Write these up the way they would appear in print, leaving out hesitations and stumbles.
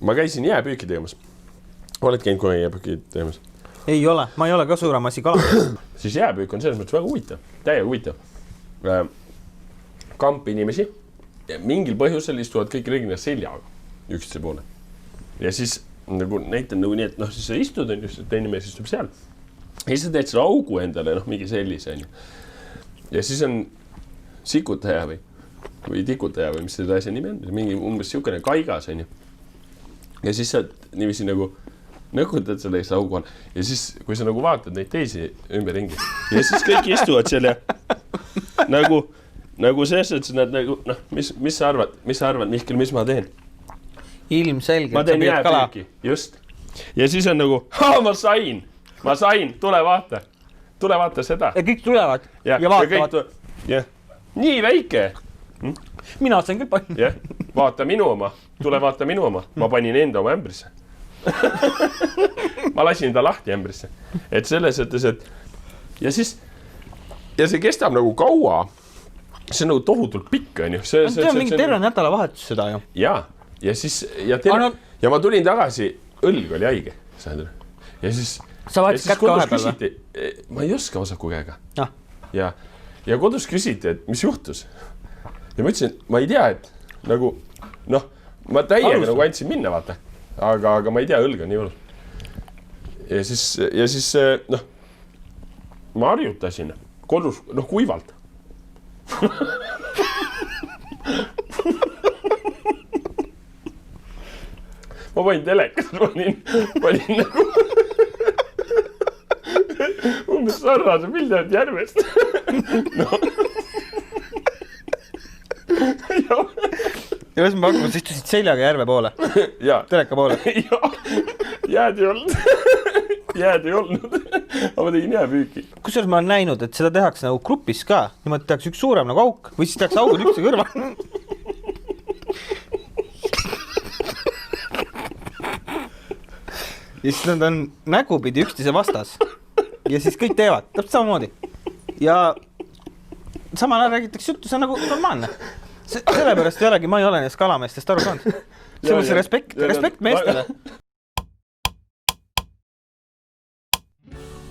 ma käisin jääpüüki tegemas. Oled käinud kohe jääpüüki tegemas? Ei ole, ma ei ole ka suurem asi kala. Siis jääpüük on selles mõttes väga huvitav, täiega huvitav. Kamp inimesi mingil põhjusel istuvad kõik reeglina seljaga üksteise poole. Ja siis nagu näitan nagu nii, et siis sa istud, on just, teine mees istub seal. Ja siis sa teed selle augu endale, mingi sellise. Ja siis on sikutaja või tikutaja või mis seda asja nimi on. Mingi umbes siukene kaigas. Ja siis sa niiviisi nagu nõkutad selle augu all. Ja siis, kui sa nagu vaatad neid teisi ümberringi ja siis kõik istuvad seal ja nagu selles, et nad nagu, mis sa arvad, Mihkel, mis ma teen? Ilmselgelt. Ma teen jääpüüki, just. Ja siis on nagu, ma sain, tule vaata seda. Ja kõik tulevad ja vaatavad. Ja, nii väike. Mina sain küll panna. Ja, vaata minu oma, ma panin enda oma ämbrisse. Ma lasin ta lahti ämbrisse. Et selles mõttes, et ja see kestab nagu kaua. See on nagu tohutult pikk, on ju. See on mingi terve nädala vahetus seda ju. Ja ma tulin tagasi, õlg oli haige. Ja siis sa vaatsid kätt ka vahepeal või? Ma ei oska vasaku käega. Ja kodus küsiti, et mis juhtus. Ja ma ütlesin, ma ei tea, et nagu, ma täiega nagu andsin minna, vaata. Aga ma ei tea, õlg on nii hull. Ja siis ma harjutasin kodus, kuivalt. Ma panin telekas, panin nagu umbes sarnase pildi järvest. Ja võis ma pakkuma, sa istusid seljaga järve poole? Teleka poole? Jääd ei olnud. Aga ma tegin jääpüüki. Kusjuures ma olen näinud, et seda tehakse nagu grupis ka. Niimoodi tehakse üks suurem nagu auk või siis tehakse augud ükse kõrval. Ja siis nad on nägupidi üksteise vastas. Ja siis kõik teevad, täpselt samamoodi. Ja samal ajal räägitakse juttu, see on nagu normaalne. Sellepärast ei olegi, ma ei ole neist kalameestest aru saanud. See on see respekt meestele.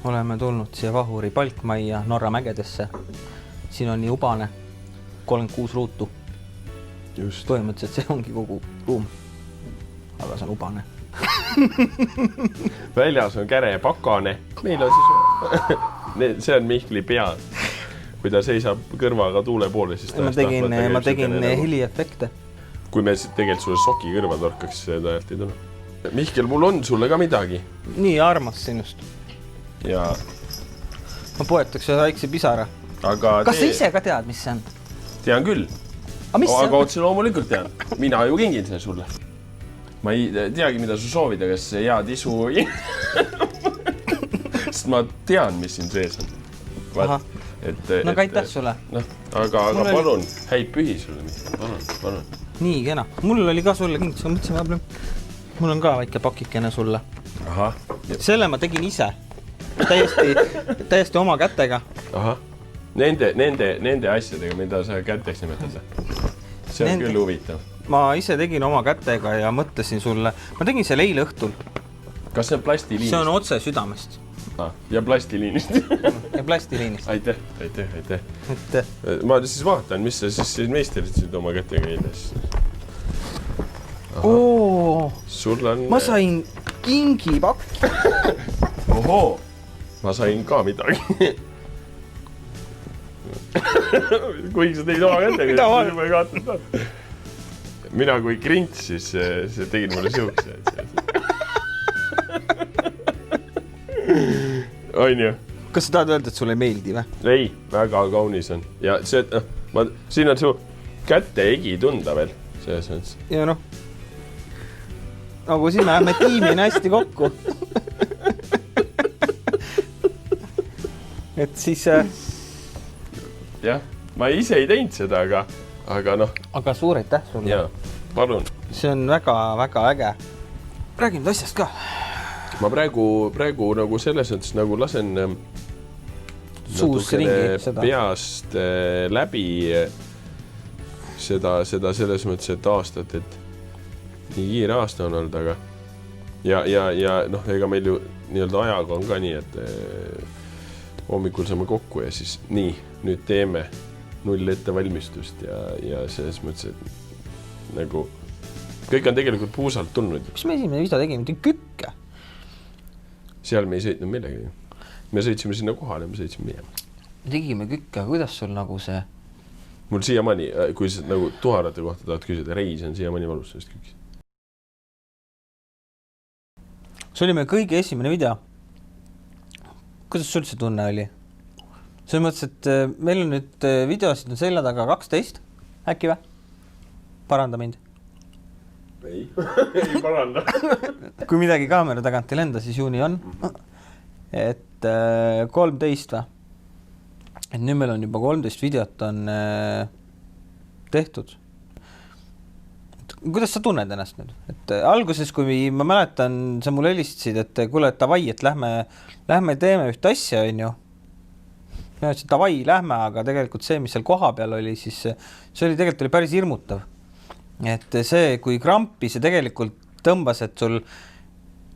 Oleme tulnud siia Vahuri Palkmajja Norra mägedesse. Siin on nii ubane, 36 ruutu. Just. Põhimõtteliselt see ongi kogu ruum. Aga see on ubane. Väljas on käre ja pakane. Meil on siis see on Mihkli pea. Kui ta seisab kõrvaga tuule poole, siis ma tegin heliefekte. Kui me tegelikult sulle soki kõrva torkaks, siis seda ei tule. Mihkel, mul on sulle ka midagi. Nii armas sinust. Ja ma poetaks ühe väikse pisara. Kas sa ise ka tead, mis see on? Tean küll. Aga otse loomulikult tean. Mina ju kingin see sulle. Ma ei teagi, mida su soovida, kas see hea tisu või. Sest ma tean, mis siin sees on. No aitäh sulle. Aga palun, häid pühi sulle. Palun. Nii kena. Mul oli ka sulle kingitus, ma mõtlesin, mul on ka väike pakikene sulle. Selle ma tegin ise. Täiesti oma kätega. Nende asjadega, mida sa käteks nimetad. See on küll huvitav. Ma ise tegin oma kätega ja mõtlesin sulle. Ma tegin selle eile õhtul. Kas see on plastiliinist? See on otse südamest. Ja plastiliinist. Ja plastiliinist. Aitäh. Ma siis vaatan, mis sa siis meistelisid oma kätega eile. Ma sain kingipakki. Ohoo, ma sain ka midagi. Kuigi sa tegid oma kätega. Mina kui krint, siis see tegid mulle siukse. On ju? Kas sa tahad öelda, et sulle ei meeldi või? Ei, väga kaunis on. Ja see, siin on su kätte egi tunda veel. Ja nagu siin me läheme tiimina hästi kokku. Et siis... Jah, ma ise ei teinud seda, aga Aga suur aitäh sulle. Jaa, palun. See on väga äge. Räägime asjast ka. Ma praegu nagu selles mõttes nagu lasen suus ringi seda peast läbi seda selles mõttes, et aastat, et nii kiire aasta on olnud, aga ja noh, ega meil ju nii-öelda ajaga on ka nii, et hommikul saame kokku ja siis nii, nüüd teeme 0 ettevalmistust ja selles mõttes, et nagu kõik on tegelikult puusalt tulnud. Mis me esimene video tegime? Kükke? Seal me ei sõitnud millegagi. Me sõitsime sinna kohale ja me sõitsime minema. Tegime kükke, kuidas sul nagu see? Mul siiamaani, kui sa nagu tuharate kohta tahad küsida, reis on siiamaani valus sellest kükis. See oli meie kõige esimene video. Kuidas sul see tunne oli? Selles mõttes, et meil on nüüd videosid on selja taga 12, äkki või? Paranda mind. Ei paranda. Kui midagi kaamera tagant ei lenda, siis juuni on. Et 13 või? Et nüüd meil on juba 13 videot on tehtud. Kuidas sa tunned ennast nüüd? Et alguses, kui ma mäletan, sa mulle helistasid, et kuule, et tavai, et lähme teeme üht asja, on ju. Ja ütlesin, tavai, lähme, aga tegelikult see, mis seal koha peal oli, siis see oli tegelikult oli päris hirmutav. Et see, kui krampi, see tegelikult tõmbas, et sul,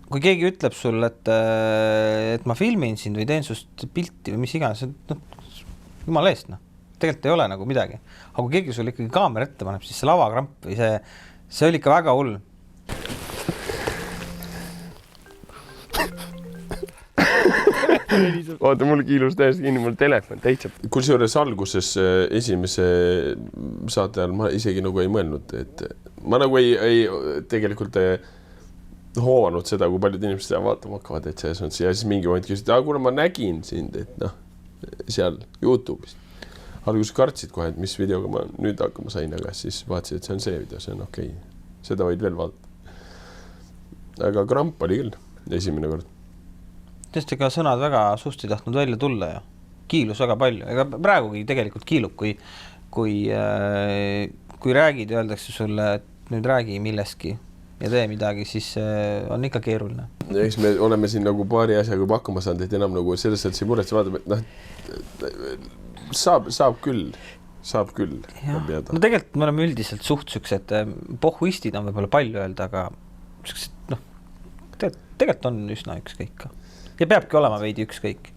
kui keegi ütleb sul, et ma filmin sind või teen sust pilti või mis iganes, no, jumala eest, no. Tegelikult ei ole nagu midagi. Aga kui keegi sul ikkagi kaamera ette paneb, siis see lavakramp või see oli ikka väga hull. Oota, mul kiilus täiesti kinni, mul telefon täitsa. Kusjuures alguses esimese saate ajal ma isegi nagu ei mõelnud, et ma nagu ei tegelikult hoovanud seda, kui paljud inimesed seda vaatama hakkavad, et selles mõttes. Ja siis mingi moment küsisid, kuna ma nägin sind, et noh, seal YouTube'is. Alguses kartsid kohe, et mis videoga ma nüüd hakkama sain, aga siis vaatasid, et see on see video, see on okei. Seda võid veel vaadata. Aga kramp oli küll esimene kord. Sest ega sõnad väga suust ei tahtnud välja tulla ja kiilus väga palju. Ega praegugi tegelikult kiilub, kui räägid ja öeldakse sulle, et nüüd räägi milleski ja tee midagi, siis on ikka keeruline. Eks me oleme siin nagu paari asjaga juba hakkama saanud, et enam nagu selles mõttes ei muretse vaatama, et noh, saab küll. No tegelikult me oleme üldiselt suhtsüksed, pohhuistid on võib-olla palju öelda, aga noh, tegelikult on üsna ükskõik ka. Ja peabki olema veidi ükskõik.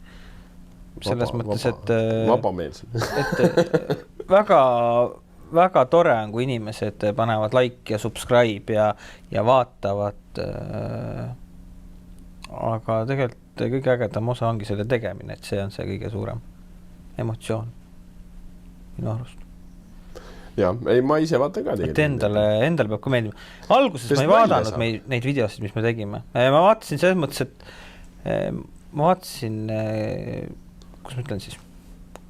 Selles mõttes, et vabameelsed. Et väga tore on, kui inimesed panevad like ja subscribe ja vaatavad. Aga tegelikult kõige ägedam osa ongi selle tegemine, et see on see kõige suurem emotsioon minu arust. Ja, ei, ma ise vaatan ka tegelikult. Et endale peab ka meeldima. Alguses ma ei vaadanud neid videosid, mis me tegime. Ma vaatasin selles mõttes, et ma vaatasin, kus ma ütlen siis,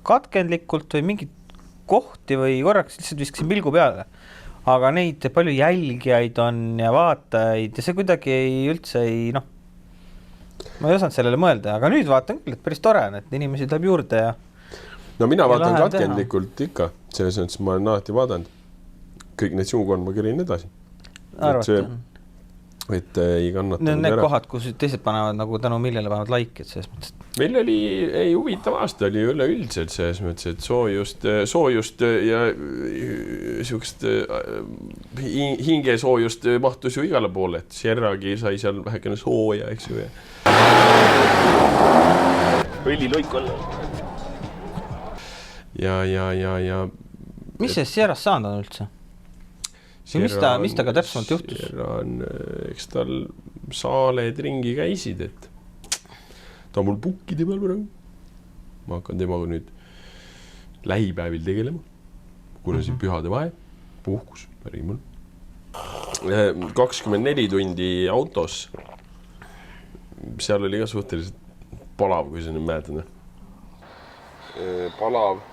katkendlikult või mingit kohti või korraks lihtsalt viskasin pilgu peale. Aga neid palju jälgijaid on ja vaatajaid ja see kuidagi üldse ei, noh, ma ei osanud sellele mõelda, aga nüüd vaatan küll, et päris tore on, et inimesi tuleb juurde ja no mina vaatan katkendlikult ikka, selles mõttes ma olen alati vaadanud. Kõik need suukorn ma kärin edasi. Arvata on. Et ei kannata. Need kohad, kus teised panevad nagu tänu millele panevad like, et selles mõttes. Meil oli huvitav aasta, oli üleüldiselt selles mõttes, et soojust ja siukest hingesoojust mahtus ju igale poole, et Sierragi sai seal vähekene sooja, eks ju. Õliloik olla. Ja. Mis see Sierras saanud on üldse? Mis ta ka täpsemalt juhtus? Eks tal saaled ringi käisid, et ta on mul pukkide peal praegu. Ma hakkan temaga nüüd lähipäevil tegelema. Kuna siin pühade vahe, puhkus, päri mul. 24 tundi autos. Seal oli ka suhteliselt palav, kui sa nüüd mäletad. Palav.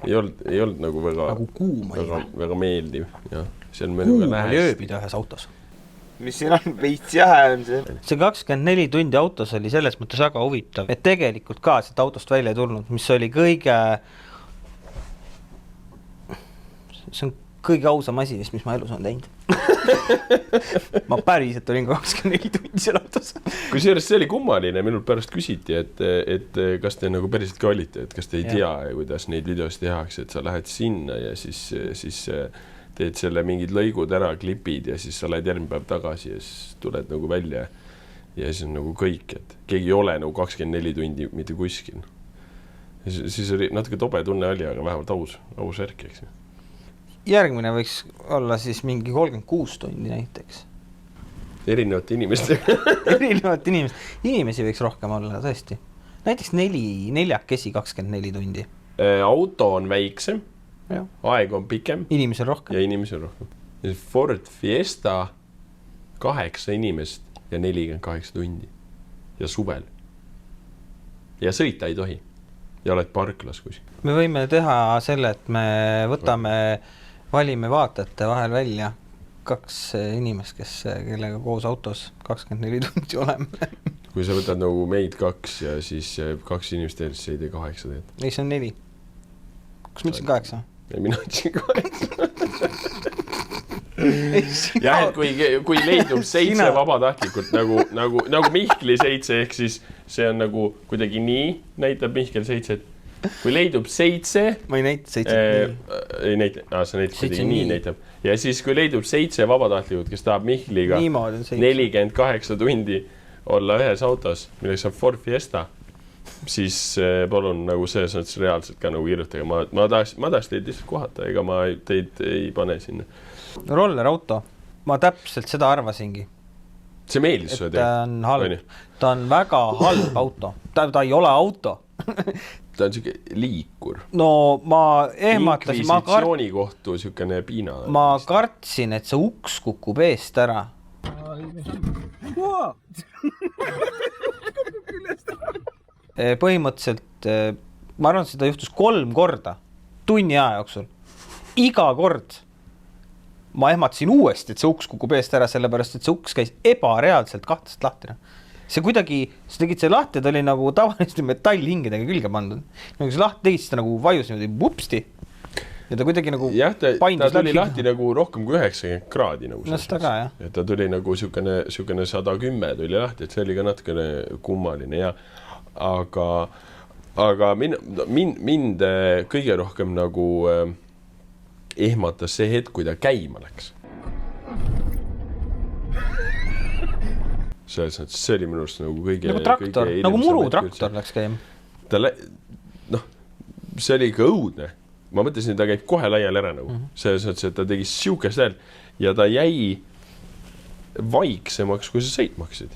Ei olnud nagu väga meeldiv. Ja, kuum oli ööbida ühes autos. Mis siin on veits jahe on see? See 24 tundi autos oli selles mõttes väga huvitav, et tegelikult ka siit autost välja ei tulnud, mis oli see on kõige ausam asi, mis ma elus on teinud. Ma päriselt olin 24 tundi seal autos. Kusjuures see oli kummaline, minult pärast küsiti, et kas te nagu päriselt ka olite, et kas te ei tea, kuidas neid videosid tehakse, et sa lähed sinna ja siis teed selle mingid lõigud ära, klipid ja siis sa lähed järgmine päev tagasi ja siis tuled nagu välja ja siis on nagu kõik, et keegi ei ole nagu 24 tundi mitte kuskil. Siis oli natuke tobe tunne oli, aga vähemalt aus värk, eks. Järgmine võiks olla siis mingi 36 tundi näiteks. Erinevate inimeste. Erinevate inimesi võiks rohkem olla, tõesti. Näiteks neljakesi 24 tundi. Auto on väiksem, ja. Aeg on pikem. Inimesel rohkem. Ja inimesel rohkem. Ford Fiesta 8 inimest ja 48 tundi. Ja suvel. Ja sõita ei tohi. Ja oled parklas kuskil. Me võime teha selle, et me valime vaatajate vahel välja 2 inimest, kellega koos autos 24 tundi oleme. Kui sa võtad nagu meid 2 ja siis 2 inimest tehes, ei tee 8 teed. Ei, see on 4. Kas ma ütlesin 8? Ei, mina ütlesin 8. Jah, et kui leidub 7 vabatahtlikult nagu Mihkli 7, ehk siis see on nagu kuidagi nii, näitab Mihkel 7. Kui leidub 7... Ma ei näita 7. Ei näita, sa näitad kuidagi nii näitab. Ja siis kui leidub 7 vabatahtlikult, kes tahab Mihkliga 48 tundi olla ühes autos, milleks on Ford Fiesta, siis palun nagu see sõnades reaalselt ka nagu kirjutage. Ma tahaks teid lihtsalt kohata, ega ma teid ei pane sinna. Rollerauto. Ma täpselt seda arvasingi. See meeldis sulle teha? Ta on halb. Ta on väga halb auto. Ta ei ole auto. Ta on siuke liikur. No ma ehmatasin. Inkvisitsiooni kohtu siukene piina. Ma kartsin, et see uks kukub eest ära. Põhimõtteliselt ma arvan, et seda juhtus 3 korda tunni aja jooksul. Iga kord ma ehmatasin uuesti, et see uks kukub eest ära, sellepärast, et see uks käis ebareaalselt kahtest lahti. See kuidagi, sa tegid see lahti, ta oli nagu tavaliselt metallhingedega külge pandud. Nagu see lahti tegid, siis ta nagu vajus niimoodi vupsti. Ja ta kuidagi nagu ta tuli lahti nagu rohkem kui 90 kraadi. Nagu no seda ka, jah. Ja ta tuli nagu siukene 110 tuli lahti, et see oli ka natukene kummaline. Ja, aga mind kõige rohkem nagu ehmatas see hetk, kui ta käima läks. See oli minu arust nagu kõige... Nagu traktor, nagu muru traktor läks käima. See oli ikka õudne. Ma mõtlesin, et ta käib kohe laial ära nagu. See on, et ta tegi siukest hääl ja ta jäi vaiksemaks, kui sa sõitmaksid.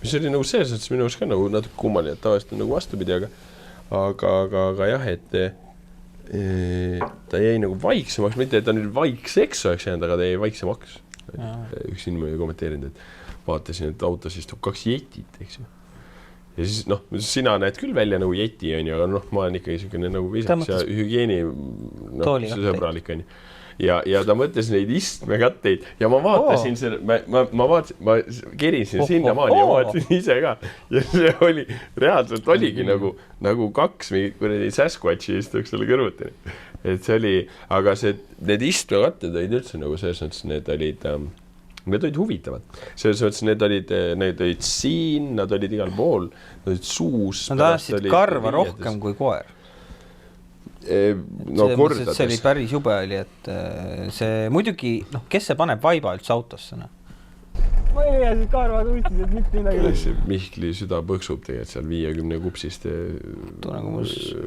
Mis oli nagu see, et minu arust ka nagu natuke kummaline, et tavaliselt nagu vastupidi, aga jah, et ta jäi nagu vaiksemaks, mitte et ta nüüd vaikseks oleks jäänud, aga ta jäi vaiksemaks. Üks inimene kommenteerinud, et vaatasin, et autos istub 2 jetit, eks ju. Ja siis, sina näed küll välja nagu jeti, aga ma olen ikkagi selline nagu visaks ja hügieeni sõbralik. Ja ta mõtles neid istmekatteid ja ma vaatasin selle, ma kerisin sinna maani ja vaatasin ise ka. Ja see oli, reaalselt oligi nagu 2 Sasquatchi istuks selle kõrvuti. Et see oli, aga need istmekatted olid üldse nagu selles mõttes, need olid huvitavad. Selles mõttes, need olid siin, nad olid igal pool, nad olid suus. Nad ajasid karva rohkem kui koer. Kordades. See oli päris jube oli, et see muidugi, kes see paneb vaiba üldse autosse? Ma ei jää siis karvad uistis, et mitte midagi. Mihkli süda põksub tegelikult seal 50 kupsiste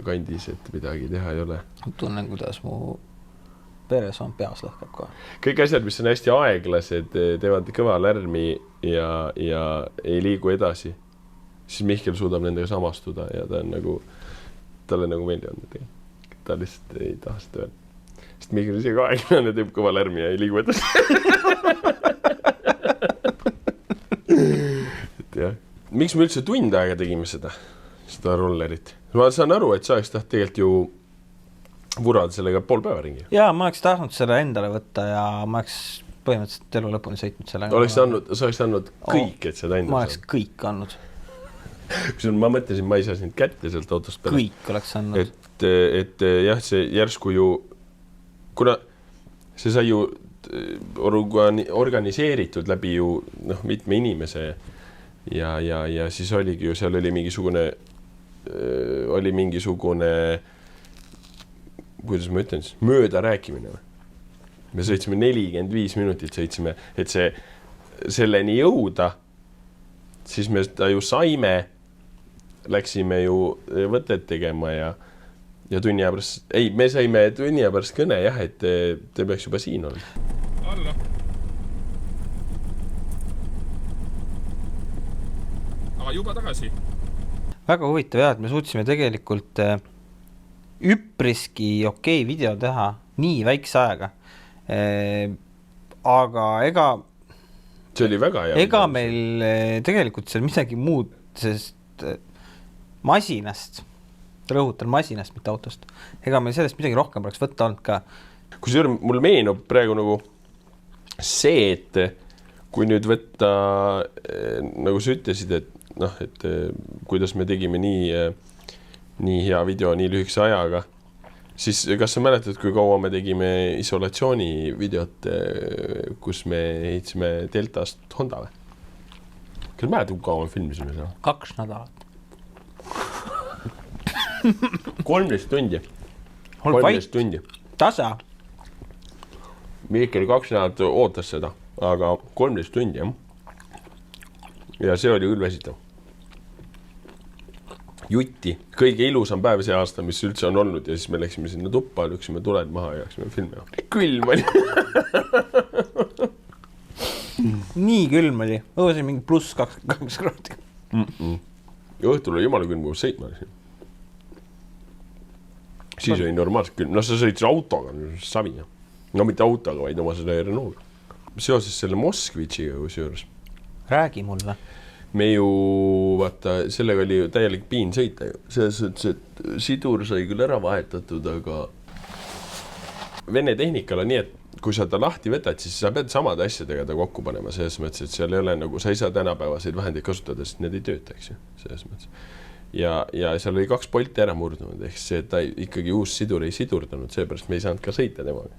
kandis, et midagi teha ei ole. Tunnen, kuidas mu peres on peas lõhkab kohe. Kõik asjad, mis on hästi aeglased, teevad kõva lärmi ja ei liigu edasi. Siis Mihkel suudab nendega samastuda ja ta on nagu, talle nagu meeldi on. Ta lihtsalt ei taha seda öelda. Sest Mihkel on isegi aeglane, teeb kõva lärmi ja ei liigu edasi. Miks me üldse tund aega tegime seda rollerit? Ma saan aru, et sa oleks taht tegelikult ju vurada sellega pool päeva ringi. Jaa, ma oleks tahtnud selle endale võtta ja ma oleks põhimõtteliselt elu lõpuni sõitnud selle. Sa oleks andnud kõik, et seda enda ma oleks kõik andnud. Ma mõtlesin, ma ei saa sind kätte sealt autost peale. Kõik oleks andnud. Et jah, see järsku ju, kuna see sai ju organiseeritud läbi ju mitme inimese ja siis oligi ju, seal oli mingisugune kuidas ma ütlen siis, mööda rääkimine. me sõitsime 45 minutit, sõitsime, et selleni jõuda, siis me ta ju saime, läksime ju võtet tegema ja tunni aja pärast, me saime tunni aja pärast kõne jah, et te peaks juba siin olema. Alla. Aga juba tagasi. Väga huvitav jah, et me suutsime tegelikult üpriski okei video teha nii väikse ajaga. Aga see oli väga hea. Ega meil tegelikult seal midagi muud, sest masinast, rõhutan masinast, mitte autost, ega meil sellest midagi rohkem oleks võtta olnud ka. Kusjuures mul meenub praegu nagu see, et kui nüüd võtta, nagu sa ütlesid, et kuidas me tegime nii hea video nii lühikese ajaga, siis kas sa mäletad, kui kaua me tegime isolatsiooni videot, kus me heitsime Deltast Honda või? Kas mäletad, kui kaua me filmisime seda? 2 nädalat. 13 tundi. 13 tundi. Tasa. Mihkel 2 nädalat ootas seda, aga 13 tundi, jah. Ja see oli küll väsitav. Jutti, kõige ilusam päev see aasta, mis üldse on olnud ja siis me läksime sinna tuppa, lüksime tuled maha ja läksime filmi. Külm oli. Nii külm oli. Õusin mingi +2 kraadi. Ja õhtul oli jumala külm, kui sõitma läksin. Siis oli normaalselt külm. Sa sõitsid autoga, savi. No mitte autoga, vaid oma selle Renault. Seoses selle Moskvitšiga kusjuures. Räägi mulle. Me ju, vaata, sellega oli ju täielik piin sõita ju. Selles, et sidur sai küll ära vahetatud, aga Vene tehnikal on nii, et kui sa ta lahti võtad, siis sa pead samade asjadega ta kokku panema. Selles mõttes, et seal ei ole nagu, sa ei saa tänapäevaseid vahendeid kasutada, sest need ei tööta, eks ju. Selles mõttes. Ja seal oli 2 polti ära murdunud, ehk see, et ta ikkagi uus sidur ei sidurdanud, seepärast me ei saanud ka sõita temaga.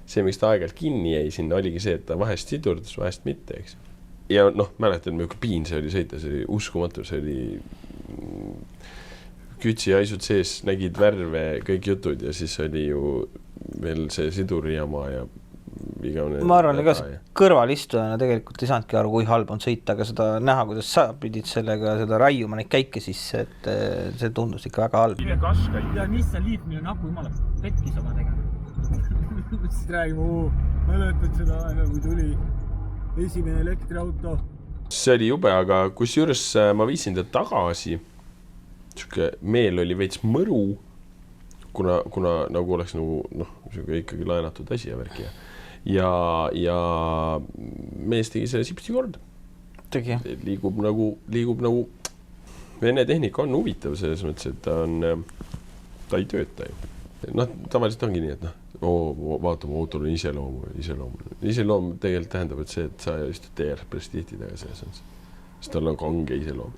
See, miks ta aegalt kinni jäi sinna, oligi see, et ta vahest sidurdas, vahest mitte, eks. Ja mäletan, kui piin see oli sõita, see oli uskumatu, see oli kütsi ja aisud sees, nägid värve, kõik jutud ja siis oli ju veel see sidurjama ja igavene. Ma arvan, ega kõrvalistujana tegelikult ei saanudki aru, kui halb on sõita, aga seda näha, kuidas sa pidid sellega seda raiuma neid käike sisse, et see tundus ikka väga halb. Ja Nissan Leaf, mille napu jumala petkis oma tegema. Siis räägime, mäletad seda aega, kui tuli esimene elektriauto. See oli jube, aga kusjuures ma viisin ta tagasi. Meel oli veits mõru, kuna nagu oleks ikkagi laenatud asi ja värki. Ja mees tegi selle sipsti korda. Tegi. Liigub nagu Vene tehnika on huvitav selles mõttes, et ta ei tööta ju. Tavaliselt ongi nii, et vaatame, autol on iseloom. Iseloom tegelikult tähendab, et see, et sa istud teel prestiitidega selles mõttes. Sest tal on kange iseloom.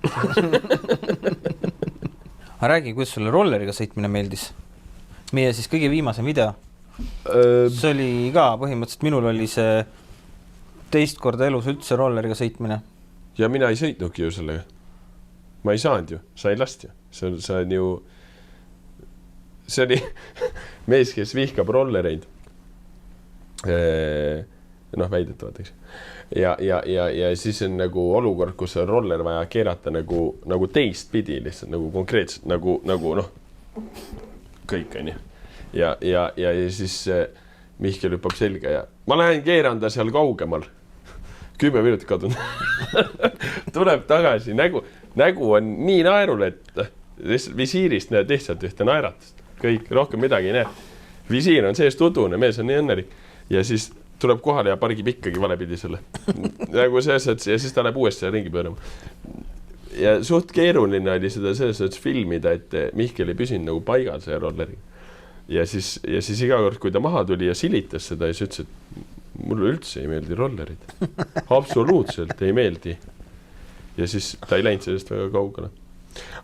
Aga räägi, kuidas sulle rolleriga sõitmine meeldis? Meie siis kõige viimase video. See oli ka põhimõtteliselt, minul oli see 2 korda elus üldse rolleriga sõitmine. Ja mina ei sõitnudki ju sellega. Ma ei saanud ju, sa ei last ju. See on ju... See oli mees, kes vihkab rollereid. Väidetavad, eks. Ja siis on nagu olukord, kus on roller vaja keerata nagu teist pidi lihtsalt, nagu konkreetselt, nagu kõik on ju. Ja siis Mihkel hüppab selga ja ma lähen keeran ta seal kaugemal. 10 minutit kadunud. Tuleb tagasi, nägu on nii naerul, et visiirist näed lihtsalt ühte naeratust. Kõik, rohkem midagi ei näe. Visiir on sees tudune, mees on nii õnnelik. Ja siis tuleb kohale ja pargib ikkagi valepidi selle. Nagu selles, ja siis ta läheb uuesti ringi pöörama. Ja suht keeruline oli seda selles filmida, et Mihkel ei püsinud nagu paigal see rolleri. Ja siis iga kord, kui ta maha tuli ja silitas seda, ja siis ütles, et mulle üldse ei meeldi rollerid. Absoluutselt ei meeldi. Ja siis ta ei läinud sellest väga kaugele.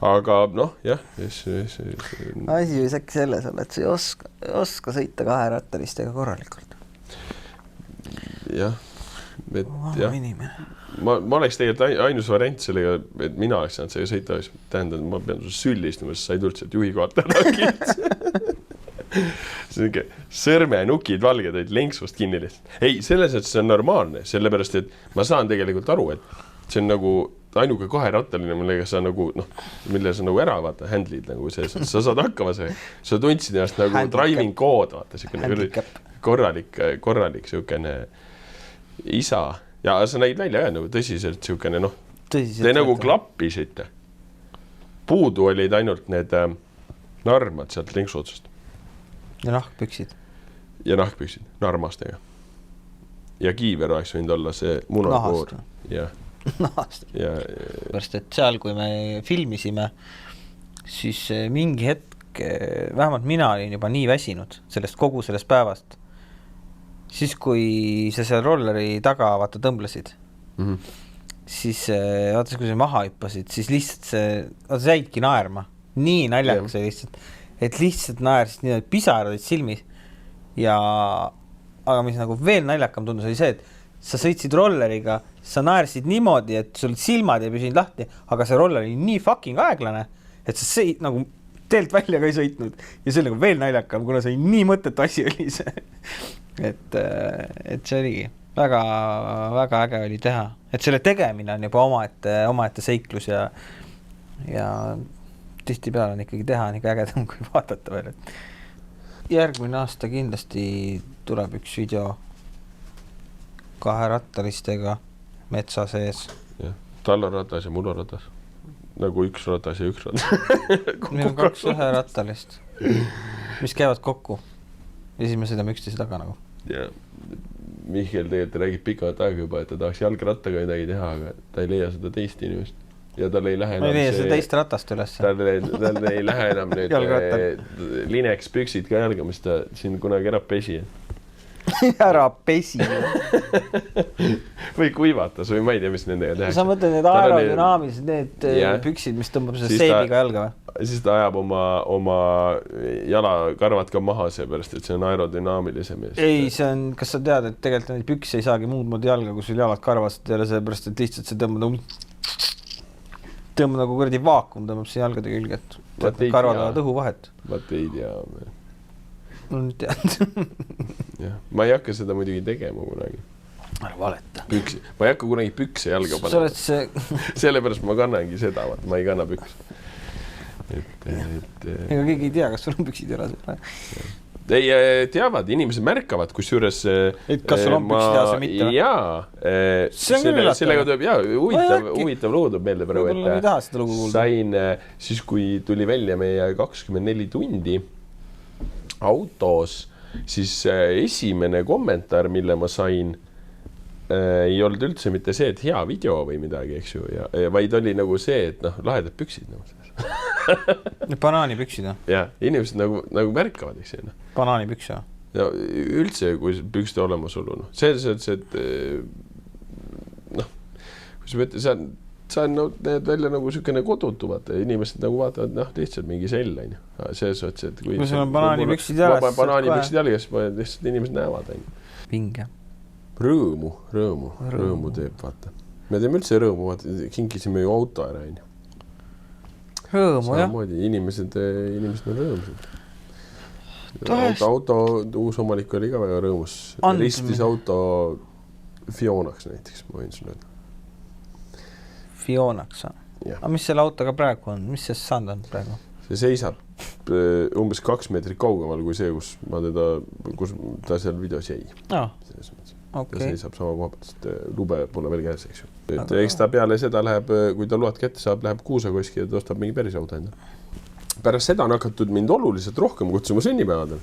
Aga jah. Asi või äkki selles on, et sa ei oska sõita 2-rattalistega korralikult. Jah. Ma oleks tegelikult ainus variant sellega, et mina oleks saanud sellega sõita, tähendab, ma pean süllistama, sest sa ei tulnud sealt juhi kohalt ära kiitse. sõrmenukid valged olid lenksust kinni lihtsalt. Ei, selles, et see on normaalne, sellepärast, et ma saan tegelikult aru, et see on nagu ainuke kaherattaline, millega sa nagu, mille sa nagu ära vaata, handlid nagu see, sa saad hakkama see, sa tundsid ennast nagu driving code, vaata, korralik siukene isa ja sa näid välja nagu tõsiselt siukene, te nagu klappisite. Puudu olid ainult need narmad sealt lenksu otsast. Ja nahkpüksid. Narmastega. Ja kiiver oleks võinud olla see munakoor. Nahast. Pärast, et seal, kui me filmisime, siis mingi hetk, vähemalt mina olin juba nii väsinud kogu sellest päevast. Siis, kui sa seal rolleri taga vaata tõmblesid, siis vaata, kui sa maha hüppasid, siis lihtsalt sa jäidki naerma. Nii naljakas oli lihtsalt, et lihtsalt naersid nii, et pisarad olid silmis. Aga mis nagu veel naljakam tundus oli see, et sa sõitsid rolleriga, sa naersid niimoodi, et sul silmad ei püsinud lahti, aga see roller oli nii fucking aeglane, et sa nagu teelt välja ka ei sõitnud. Ja see oli nagu veel naljakam, kuna see nii mõttetu asi oli see. Et see oligi väga, väga äge oli teha. Et selle tegemine on juba omaette seiklus ja tihti peale on ikkagi teha nii ägedam kui vaadata veel. Järgmine aasta kindlasti tuleb üks video 2 rattalistega metsa sees. Talloratas ja muloratas. Nagu 1 ratas ja 1 ratas. Meil on 2 1 rattalist, mis käivad kokku. Ja siis me sõidame üksteise taga nagu. Ja Mihkel tegelikult räägib pikamat aega juba, et ta tahaks jalgrattaga midagi teha, aga ta ei leia seda teist inimest. Ja tal ei lähe enam see teist ratast üles. Tal ei lähe enam nüüd lineks püksid ka jalga, mis ta siin kunagi ära pesi. Ära pesi. Või kuivatas või ma ei tea, mis nendega tehakse. Sa mõtled need aerodünaamilised, need püksid, mis tõmbab selle seebiga jalga või? Siis ta ajab oma jalakarvad ka maha seepärast, et see on aerodünaamilisem. Ei, see on, kas sa tead, et tegelikult neid püks ei saagi muud moodi jalga, kui sul jalad karvast ei ole, seepärast, et lihtsalt see tõmbab nagu kuradi vaakum tõmbab see jalgade külge, et karvad õhu vahet. Vaat ei tea. No nüüd tead. Ma ei hakka seda muidugi tegema kunagi. Ära valeta. Ma ei hakka kunagi pükse jalga panema. Sellepärast ma kannangi seda, ma ei kanna püks. Ega keegi ei tea, kas sul on püksid üle selle. Ei teavad, inimesed märkavad, kus juures et kas sul on püksid jaas või mitte? Jaa, sellega tuleb huvitav lugu tuleb meelde praegu, et sain siis, kui tuli välja meie 24 tundi autos, siis esimene kommentaar, mille ma sain, ei olnud üldse mitte see, et hea video või midagi, eks ju, vaid oli nagu see, et lahedad püksid nagu selles. Banaanipüksid, jah? Jah, inimesed nagu märkavad, eks ju. Banaanipüks, jah? Ja üldse, kui pükste olemasolu, see, et kui sa võtta, sa näed välja nagu sükene kodutuvat ja inimesed nagu vaatavad, lihtsalt mingi sell, selles ots, et kui sul on banaanipüksid jäles, banaanipüksid jäles, lihtsalt inimesed näevad. Vinge. Rõõmu teeb, vaata. Me teeme üldse rõõmu, vaata, kinkisime ju auto ära, Rõõmu, jah. Inimesed on rõõmsad. Auto uus omanik oli ka väga rõõmus. Ristis auto Fionaks näiteks, ma võin sulle öelda. Fionaks, aga mis selle autoga praegu on? Mis see saanud on praegu? See seisab umbes 2 meetrit kaugemal kui see, kus ta seal videos jäi. Selles mõttes. Ta seisab sama koha pealt, sest lube pole veel käes, eks ju. Eks ta peale seda läheb, kui ta load kätte saab, läheb Kuusakoski ja tõstab mingi päris auto enda. Pärast seda on hakatud mind oluliselt rohkem kutsuma sünnipäevadel.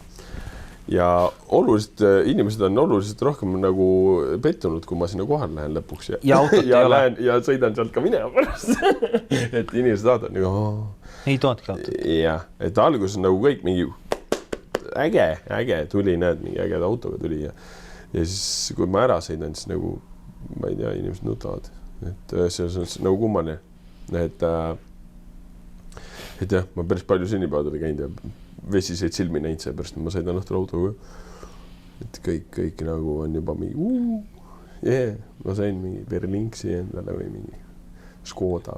Ja inimesed on oluliselt rohkem nagu pettunud, kui ma sinna kohal lähen lõpuks. Ja sõidan sealt ka minema pärast. Et inimesed vaatavad nagu... Ei toonudki auto. Jah, et alguses on nagu kõik mingi äge tuli, näed, mingi ägeda autoga tuli ja siis, kui ma ära sõidan, siis nagu, ma ei tea, inimesed nutavad. Et see on nagu kummaline. Et jah, ma päris palju sünnipäevadele käinud ja vesiseid silmi näinud see pärast, ma sõidan õhtul autoga. Et kõik nagu on juba mingi, ma sain mingi Berlinksi endale või mingi Škoda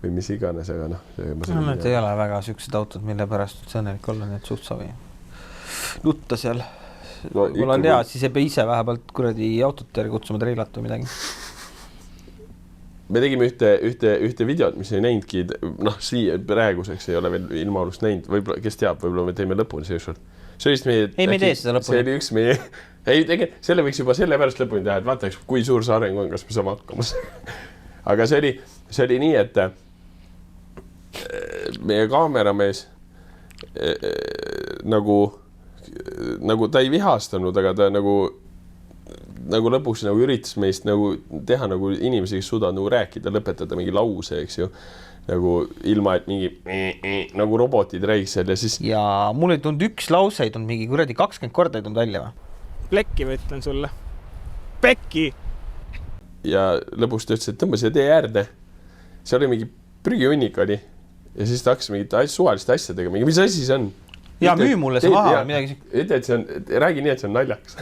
või mis iganes, aga Need ei ole väga süksed autod, mille pärast see õnnelik olla, need suht savi. nutta seal. No, mul on hea, siis ei pea ise vähemalt kuradi autot järgi kutsuma treilat või midagi. Me tegime ühte videot, mis ei näinudki, noh, praeguseks ei ole veel ilmaolust näinud, võib-olla, kes teab, võib-olla me teeme lõpuni see ükskord. See oli vist meie... Ei, me ei tee seda lõpuni. See oli üks meie... Ei, tegelikult selle võiks juba selle pärast lõpuni teha, et vaataks, kui suur see areng on, kas me saame hakkamas. Aga see oli nii, et meie kaameramees nagu ta ei vihastanud, aga ta nagu lõpuks nagu üritas meist nagu teha nagu inimesi, kes suudavad nagu rääkida, lõpetada mingi lause, eks ju, nagu ilma, et mingi nagu robotid räägiks ja siis... Ja mul ei tulnud üks lause, ei tulnud mingi kuradi 20 korda ei tulnud välja või? Plekki võtlen sulle. Pekki! Ja lõpuks ta ütles, et tõmba siia tee äärde. See oli mingi prügiunnik oli. Ja siis ta hakkas mingit suvaliste asjadega. Mis asi see on? Ja müü mulle see maha midagi. Ütle, et see on, räägi nii, et see on naljaks.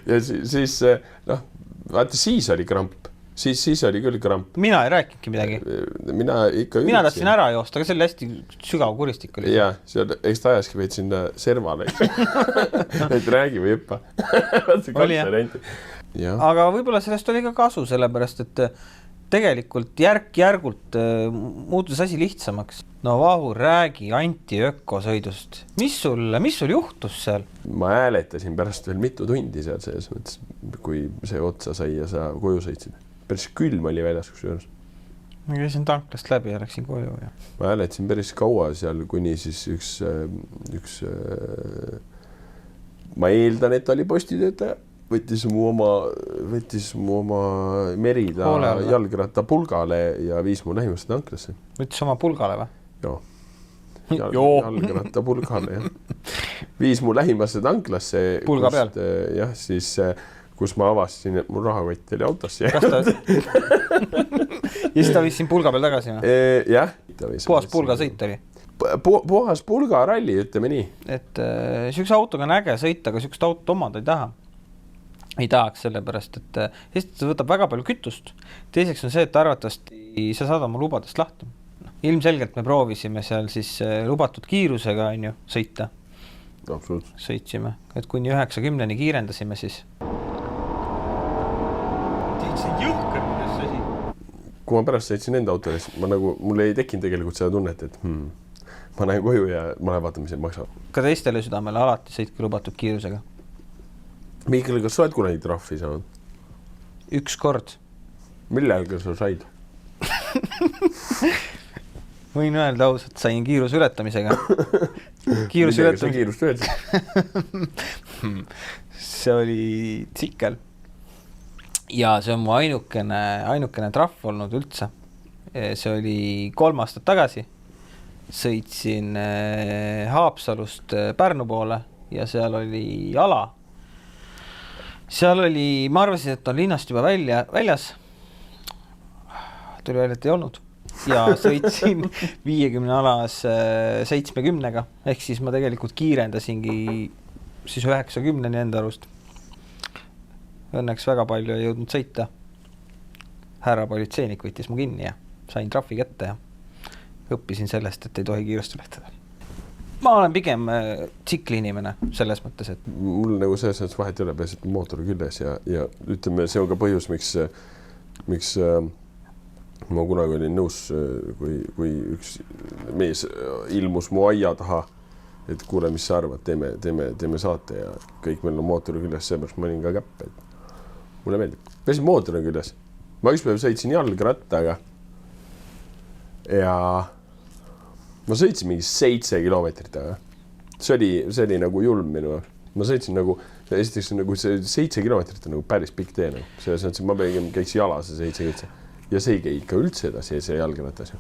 Ja siis, noh, vaata, siis oli kramp. Siis oli küll kramp. Mina ei rääkinudki midagi. Mina tahtsin ära joosta, aga see oli hästi sügav kuristik oli. Ja, eks ta ajaski veid sinna servale. Et räägi või hüppa. Oli jah. Aga võib-olla sellest oli ka kasu, sellepärast, et tegelikult järk-järgult muutus asi lihtsamaks. No Vahur, räägi Anti ökosõidust. Mis sul juhtus seal? Ma hääletasin pärast veel mitu tundi seal sees mõttes, kui see otsa sai ja sa koju sõitsid. Päris külm oli väljas kusjuures. Ma käisin tanklast läbi ja läksin koju. Ja. Ma hääletasin päris kaua seal, kuni siis üks ma eeldan, et oli postitöötaja. Võttis mu oma Merida jalgratta pulgale ja viis mu lähimasse tanklasse. Võttis oma pulgale või? Joo. Jalgratta pulgale, jah. Viis mu lähimasse tanklasse. Pulga peal? Jah, siis kus ma avastasin, et mul rahakott oli autosse. Ja siis ta viis siin pulga peal tagasi või? Jah. Puhas pulga sõit oli? Puhas pulga ralli, ütleme nii. Et sükse autoga on äge sõita, aga sükst auto omad ei taha. Ei tahaks sellepärast, et esiteks võtab väga palju kütust. Teiseks on see, et arvatavasti sa saad oma lubadest lahti. Ilmselgelt me proovisime seal siis lubatud kiirusega sõita. Absoluutselt. Sõitsime, et kuni 90 kiirendasime siis. Teeksin jõhkar, kuidas asi? Kui ma pärast sõitsin enda autole, siis mul ei tekkinud tegelikult seda tunnet, et ma näen koju ja ma lähen vaatan, mis see maksab. Ka teistele südamele alati sõitki lubatud kiirusega. Mihkel, kas sa oled kunagi trahvi saanud? Üks kord. Millal sa said? Võin öelda ausalt, sain kiiruse ületamisega. Millega sa kiirust ületasid? See oli tsikkel. Ja see on mu ainukene trahv olnud üldse. See oli 3 aastat tagasi. Sõitsin Haapsalust Pärnu poole ja seal oli ala. Seal oli, ma arvasin, et on linnast juba väljas. Tuli välja, et ei olnud. Ja sõitsin 50 alas 70-ga. Ehk siis ma tegelikult kiirendasingi siis 90-ni enda arust. Õnneks väga palju ei jõudnud sõita. Härra politseinik võttis mu kinni ja sain trahvi kätte ja õppisin sellest, et ei tohi kiirust ületada. Ma olen pigem tsikli inimene selles mõttes, et... Mul nagu selles mõttes vahet ei ole pääselt mootor külles ja ütleme, see on ka põhjus, miks ma kunagi olin nõus, kui üks mees ilmus mu aia taha, et kuule, mis sa arvad, teeme saate ja kõik meil on mootor külles, seepärast ma olin ka käpp, et mulle meeldib. Peaasi mootor on külles. Ma ükspäev sõitsin jalgrattaga ja ma sõitsin mingi 7 kilomeetrit, aga see oli nagu julm minu. Ma sõitsin nagu, esiteks nagu see 7 kilomeetrit on nagu päris pikk tee. Nagu. Selles mõttes, et ma käiks jala see 7 üldse. Ja see ei käi ikka üldse edasi see jalgratas.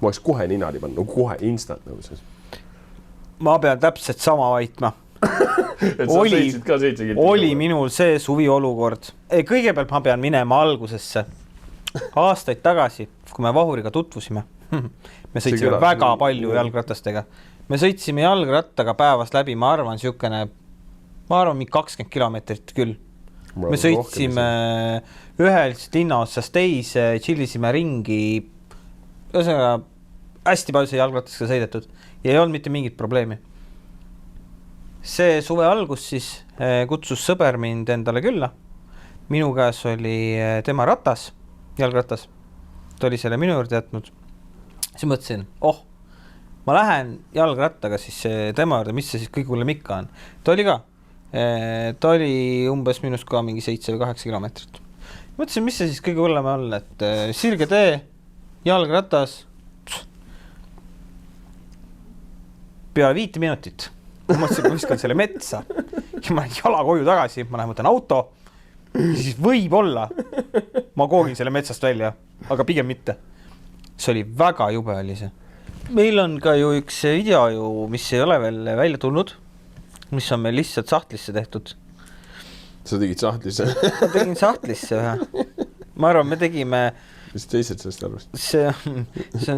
Ma oleks kohe ninali pannud, nagu kohe instant. Nagu see. Ma pean täpselt sama vaitma. Oli minul see suvi olukord. Kõigepealt ma pean minema algusesse. Aastaid tagasi, kui me Vahuriga tutvusime. Me sõitsime väga palju jalgratastega. Me sõitsime jalgrattaga päevas läbi, ma arvan, mingi 20 kilomeetrit küll. Me sõitsime ühest linna otsast teise, tšillisime ringi. Ühesõnaga, hästi palju see jalgrattaga sõidetud ja ei olnud mitte mingit probleemi. see suve algus siis kutsus sõber mind endale külla. Minu käes oli tema ratas, jalgratas. Ta oli selle minu juurde jätnud. Siis mõtlesin, ma lähen jalgrattaga siis tema juurde, mis see siis kõige hullem ikka on. Ta oli ka. Ta oli umbes minust ka mingi 7 või 8 kilomeetrit. Mõtlesin, mis see siis kõige hullem on, et sirge tee, jalgratas, peale 5 minutit. Ma mõtlesin, ma viskan selle metsa ja ma lähen jala koju tagasi, ma lähen võtan auto ja siis võib-olla ma koogin selle metsast välja, aga pigem mitte. See oli väga jube oli see. Meil on ka ju üks video ju, mis ei ole veel välja tulnud, mis on meil lihtsalt sahtlisse tehtud. Sa tegid sahtlisse? Ma tegin sahtlisse ühe. Ma arvan, me tegime... Mis teised sellest arvast? See on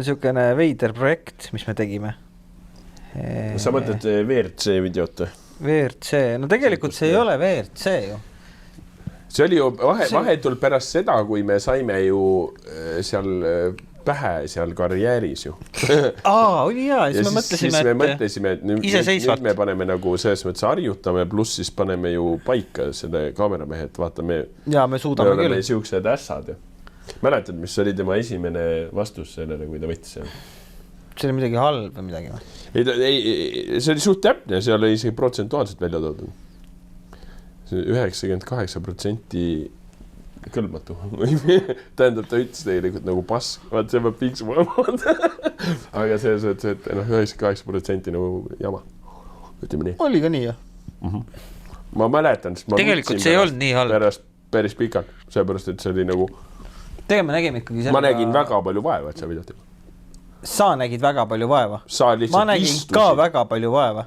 niisugune veider projekt, mis me tegime. Sa mõtled VRC videot? VRC, no tegelikult see ei ole VRC ju. See oli ju vahetult pärast seda, kui me saime ju seal pähe seal karjääris ju. Oli hea, siis me mõtlesime, et nüüd me paneme nagu selles mõttes harjutame, pluss siis paneme ju paika selle kaameramehe, et vaata me suudame küll. Me oleme siuksed ässad. Mäletad, mis oli tema esimene vastus sellele, kui ta võttis? See oli midagi halb või midagi? Ei, see oli suht täpne, seal oli isegi protsentuaalselt välja toodud. 98% kõlbmatu. Tähendab, ta ütles tegelikult nagu pask. Vaat see peab piiksuma. Aga see, et 98% nagu jama. Ütleme nii. Oli ka nii, jah? Ma mäletan, sest ma tegelikult see ei olnud nii halb. Päris pikalt. Seepärast, et see oli nagu... Tegelikult me nägime ikkagi ma nägin väga palju vaeva, et sa videot. Sa nägid väga palju vaeva. Ma nägin ka väga palju vaeva.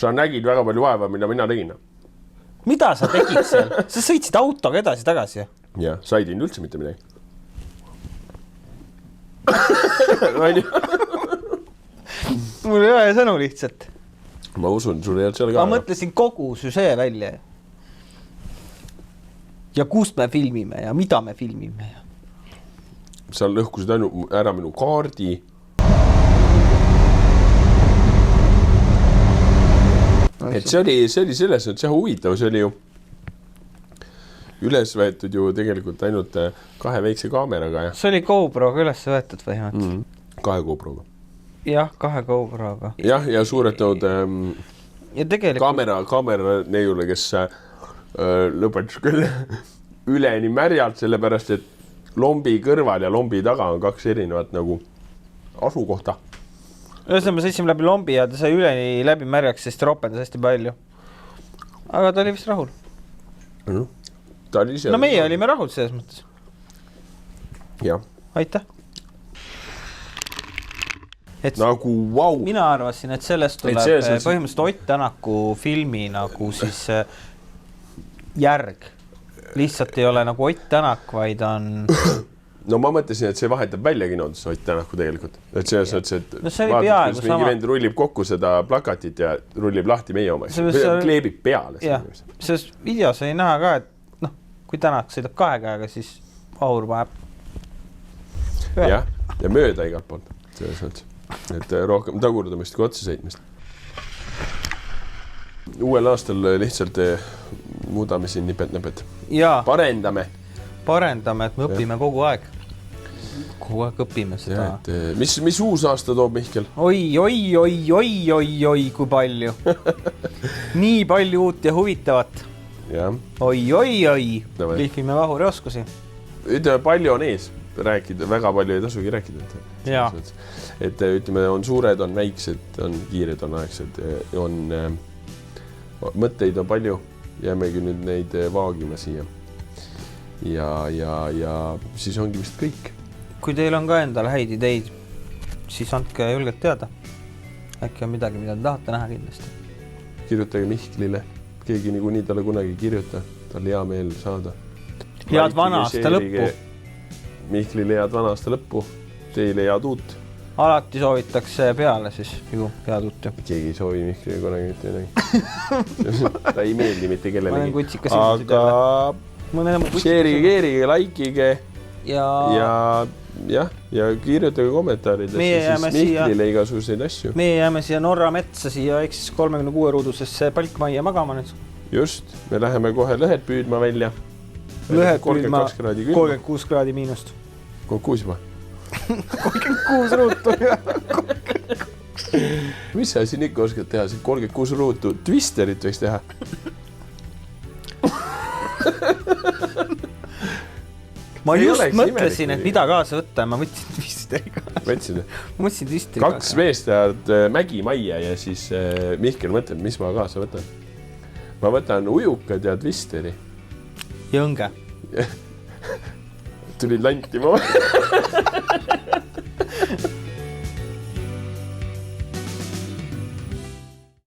Sa nägid väga palju vaeva, mida mina tegin. Mida sa tegid seal? Sa sõitsid autoga edasi-tagasi. Jah, sa ei teinud üldse mitte midagi. Mul ei ole sõnu lihtsalt. Ma usun, sul ei olnud seal ka. Ma mõtlesin kogu süsee välja. Ja kust me filmime ja mida me filmime. Sa lõhkusid ära minu kaardi. Et see oli selles, et see huvitav, see oli ju üles võetud ju tegelikult ainult 2 väikse kaameraga. Ja. See oli GoProga üles võetud või? 2 GoProga. Jah, 2 GoProga. Jah, ja suuretanud ja tegelikult... kaamera neiule, kes lõpetas küll üleni märjalt, sellepärast, et lombi kõrval ja lombi taga on 2 erinevat nagu asukohta. Ühesõnaga me sõitsime läbi lombi ja ta sai üleni läbi märjaks, sest ropendas hästi palju. Aga ta oli vist rahul. No meie olime rahul selles mõttes. Jah. Aitäh. Nagu vau. Mina arvasin, et sellest tuleb põhimõtteliselt Ott Tänaku filmi nagu siis järg. Lihtsalt ei ole nagu Ott Tänak, vaid on... No ma mõtlesin, et see vahetab välja kinodes Ott Tänaku tegelikult. Et see vaatad, kus mingi vend rullib kokku seda plakatit ja rullib lahti meie oma. Kleebib peale. Selles videos oli näha ka, et kui Tänak sõidab 2 käega, siis Aur vajab. Jah, ja mööda igalt poolt. Et rohkem tagurdamist kui otse sõitmist. Uuel aastal lihtsalt muudame siin nipet-näpet. Parendame, et me õpime kogu aeg. Kogu aeg õpime seda. Mis uus aasta toob, Mihkel? Oi, kui palju. Nii palju uut ja huvitavat. Oi. Lihvime vahurioskusi. Ütleme, palju on ees rääkida, väga palju ei tasugi rääkida. Et ütleme, on suured, on väiksed, on kiired, on aegsed, on mõtteid on palju. Jäämegi nüüd neid vaagima siia. Ja siis ongi vist kõik. Kui teil on ka endale häid ideid, siis andke julgelt teada. Äkki on midagi, mida te tahate näha kindlasti. Kirjutage Mihklile. Keegi nii talle kunagi kirjuta. Ta oli hea meel saada. Head vana aasta lõppu. Mihklile head vana aasta lõppu. Teile head uut. Alati soovitakse peale siis ju head uut. Keegi ei soovi Mihklile kunagi mitte midagi. Ta ei meeldi mitte kellelegi. Aga share'ige, keerige, likeige ja jah, ja kirjutage kommentaarides, siis Mihklile igasuguseid asju. Meie jääme siia Norra metsa siia ehk siis 36 ruudusesse palkmajja magama nüüd. Just, me läheme kohe lõhed püüdma välja. Lõhed püüdma 36 kraadi miinust. 36 juba? 36 ruutu. Mis sa siin ikka oskad teha? 36 ruutu twisterit võiks teha. Ma just mõtlesin, et mida kaasa võtta. Ma võtsin twisteri kaasa. Võtsin? Ma võtsin twisteri kaasa. 2 meest ajad mägimajja ja siis Mihkel mõtleb, mis ma kaasa võtan. Ma võtan ujukad ja twisteri. Ja õnge. Tuli lantima.